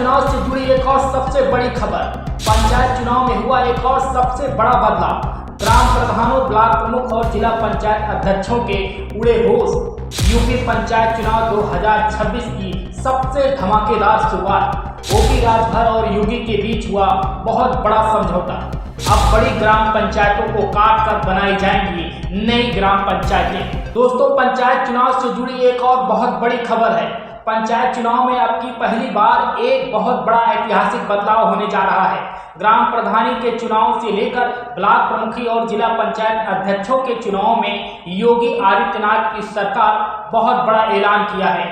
चुनाव से जुड़ी एक और सबसे बड़ी खबर। पंचायत चुनाव में हुआ एक और सबसे बड़ा बदलाव। ग्राम प्रधानों, ब्लॉक प्रमुख और जिला पंचायत अध्यक्षों के उड़े होश। यूपी पंचायत चुनाव 2026 की सबसे धमाकेदार शुरुआत। ओपी राजभर और योगी के बीच हुआ बहुत बड़ा समझौता। अब बड़ी ग्राम पंचायतों को काट कर बनाई जाएंगी नई ग्राम पंचायतें। दोस्तों, पंचायत चुनाव से जुड़ी एक और बहुत बड़ी खबर है। पंचायत चुनाव में अब की पहली बार एक बहुत बड़ा ऐतिहासिक बदलाव होने जा रहा है। ग्राम प्रधानी के चुनाव से लेकर ब्लॉक प्रमुखी और जिला पंचायत अध्यक्षों के चुनाव में योगी आदित्यनाथ की सरकार बहुत बड़ा ऐलान किया है।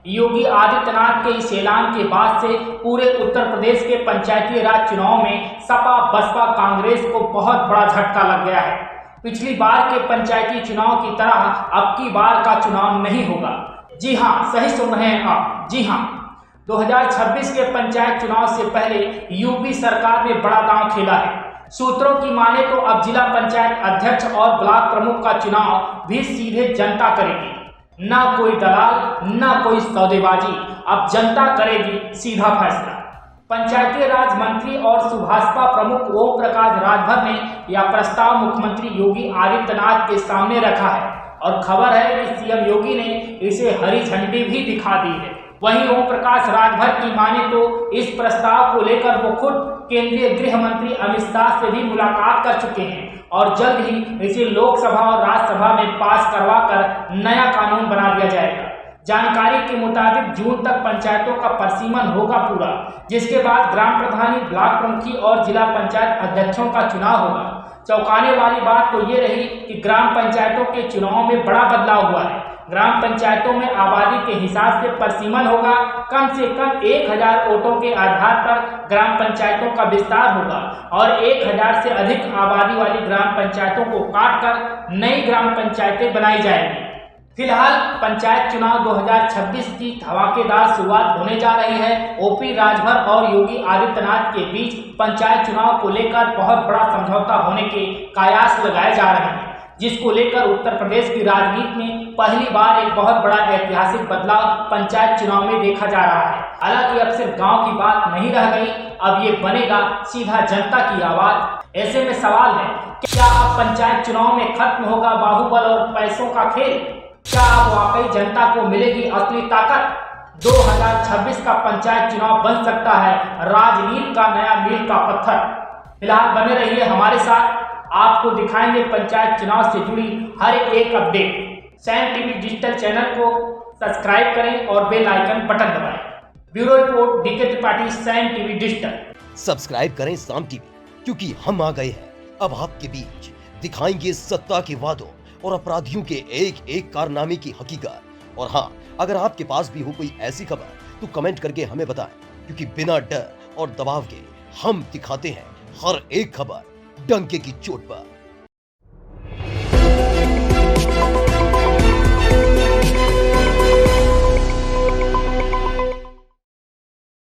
योगी आदित्यनाथ के इस ऐलान के बाद से पूरे उत्तर प्रदेश के पंचायती राज चुनाव में सपा, बसपा, कांग्रेस को बहुत बड़ा झटका लग गया है। पिछली बार के पंचायती चुनाव की तरह अब की बार का चुनाव नहीं होगा। जी हाँ, सही सुन रहे हैं आप। जी हाँ, 2026 के पंचायत चुनाव से पहले यूपी सरकार ने बड़ा दांव खेला है। सूत्रों की माने तो अब जिला पंचायत अध्यक्ष और ब्लॉक प्रमुख का चुनाव भी सीधे जनता करेगी। ना कोई दलाल, ना कोई सौदेबाजी, अब जनता करेगी सीधा फैसला। पंचायती राज मंत्री और सुभाषपा प्रमुख ओम प्रकाश राजभर ने यह प्रस्ताव मुख्यमंत्री योगी आदित्यनाथ के सामने रखा है और खबर है कि सीएम योगी ने इसे हरी झंडी भी दिखा दी है। वहीं ओम प्रकाश राजभर की माने तो इस प्रस्ताव को लेकर वो खुद केंद्रीय गृह मंत्री अमित शाह से भी मुलाकात कर चुके हैं और जल्द ही इसे लोकसभा और राज्यसभा में पास करवाकर नया कानून बना दिया जाएगा। जानकारी के मुताबिक जून तक पंचायतों का परिसीमन होगा पूरा, जिसके बाद ग्राम प्रधानी, ब्लॉक प्रमुखी और जिला पंचायत अध्यक्षों का चुनाव होगा। चौंकाने वाली बात तो ये रही कि ग्राम पंचायतों के चुनाव में बड़ा बदलाव हुआ है। ग्राम पंचायतों में आबादी के हिसाब से परिसीमन होगा। कम से कम 1000 वोटों के आधार पर ग्राम पंचायतों का विस्तार होगा और 1000 से अधिक आबादी वाली ग्राम पंचायतों को काटकर नई ग्राम पंचायतें बनाई जाएंगी। फिलहाल पंचायत चुनाव 2026 की धमाकेदार शुरुआत होने जा रही है। ओपी राजभर और योगी आदित्यनाथ के बीच पंचायत चुनाव को लेकर बहुत बड़ा समझौता होने के कयास लगाए जा रहे हैं, जिसको लेकर उत्तर प्रदेश की राजनीति में पहली बार एक बहुत बड़ा ऐतिहासिक बदलाव पंचायत चुनाव में देखा जा रहा है। हालांकि अब सिर्फ गांव की बात नहीं रह गई, अब ये बनेगा सीधा जनता की आवाज। ऐसे में सवाल है, क्या अब पंचायत चुनाव में खत्म होगा बाहुबल और पैसों का खेल? क्या अब वाकई जनता को मिलेगी असली ताकत? 2026 का पंचायत चुनाव बन सकता है राजनीति का नया मील का पत्थर। फिलहाल बने रहिए हमारे साथ, आपको दिखाएंगे पंचायत चुनाव से जुड़ी हर एक update. Saam TV digital channel को सब्सक्राइब करें और बेल आइकन बटन दबाएं। Bureau report, DK Tripathi, Saam TV digital. Subscribe करें साम टीवी, क्योंकि हम आ गए हैं अब आपके बीच। दिखाएंगे सत्ता के वादों और अपराधियों के एक एक कारनामे की हकीकत। और हाँ, अगर आपके पास भी हो कोई ऐसी खबर तो कमेंट करके हमें बताएं, क्योंकि बिना डर और दबाव के हम दिखाते हैं हर एक खबर डंके की चोट पर।